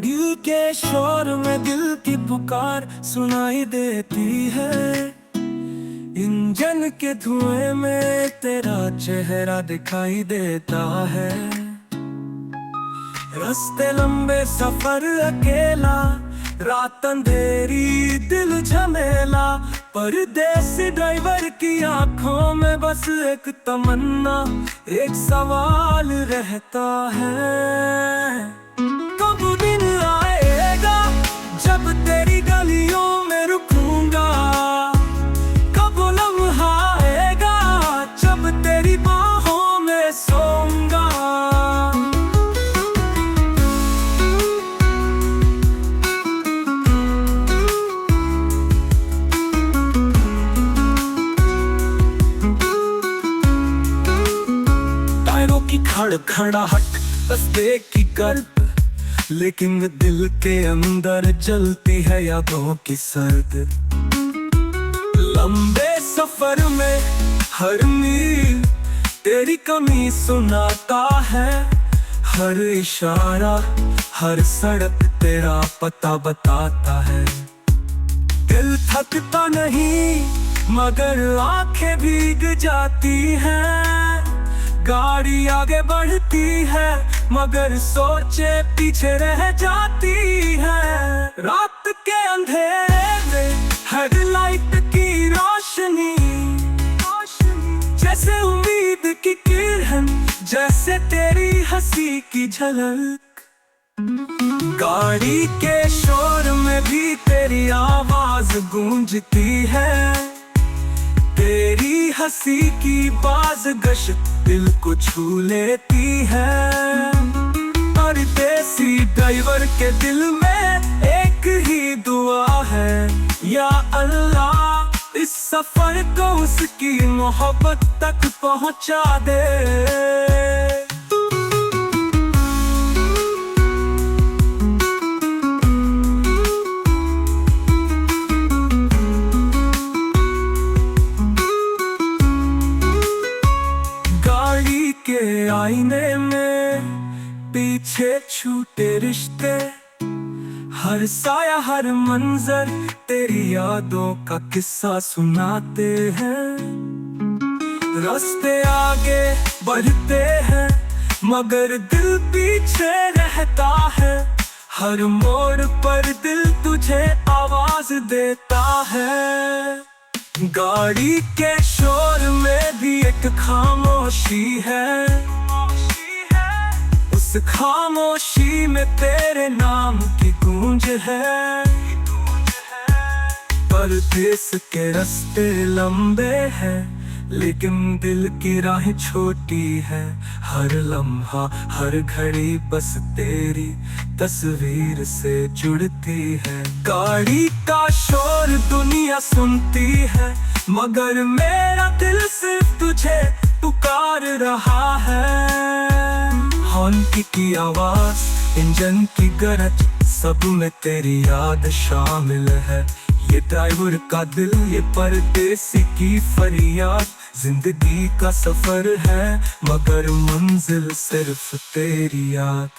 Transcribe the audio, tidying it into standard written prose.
गाड़ी के शोर में दिल की पुकार सुनाई देती है। इंजन के धुएं में तेरा चेहरा दिखाई देता है। रास्ते लंबे सफर अकेला, रात अंधेरी दिल झमेला। परदेसी ड्राइवर की आंखों में बस एक तमन्ना, एक सवाल रहता है। कब दिन आएगा जब तेरी गलियों में रुकूंगा, कब लम्हा आएगा जब तेरी बाहों में सोऊंगा। टायरों की खड़खड़ाहट, रास्ते की गर्द, लेकिन दिल के अंदर जलती है यादों की सर्द। लंबे सफर में हर मील तेरी कमी सुनाता है। हर इशारा, हर सड़क तेरा पता बताता है। दिल थकता नहीं मगर आंखें भीग जाती हैं। गाड़ी आगे बढ़ती है मगर सोचे पीछे रह जाती है। रात के अंधेरे में हेडलाइट की रोशनी, जैसे उम्मीद की किरण, जैसे तेरी हंसी की झलक। गाड़ी के शोर में भी तेरी आवाज गूंजती है। तेरी हंसी की बाज़गश दिल को छू लेती है। परदेसी ड्राइवर के दिल में एक ही दुआ है, या अल्लाह इस सफर को उसकी मोहब्बत तक पहुंचा दे। के आईने में पीछे छूटे रिश्ते, हर साया हर मंजर तेरी यादों का किस्सा सुनाते हैं। रास्ते आगे बढ़ते हैं मगर दिल पीछे रहता है। हर मोड़ पर दिल तुझे आवाज देता है। गाड़ी के शोर में भी एक खामोशी है। उस खामोशी में तेरे नाम की गूंज है। परदेस के रास्ते लंबे हैं लेकिन दिल की राह छोटी है। हर लम्हा हर घड़ी बस तेरी तस्वीर से जुड़ती है। गाड़ी का शोर दुनिया सुनती है मगर मेरा दिल सिर्फ तुझे पुकार रहा है। हॉर्न की आवाज, इंजन की गरज, सब में तेरी याद शामिल है। ये ड्राइवर का दिल, ये परदेसी की फरियाद। जिंदगी का सफर है मगर मंजिल सिर्फ तेरी याद।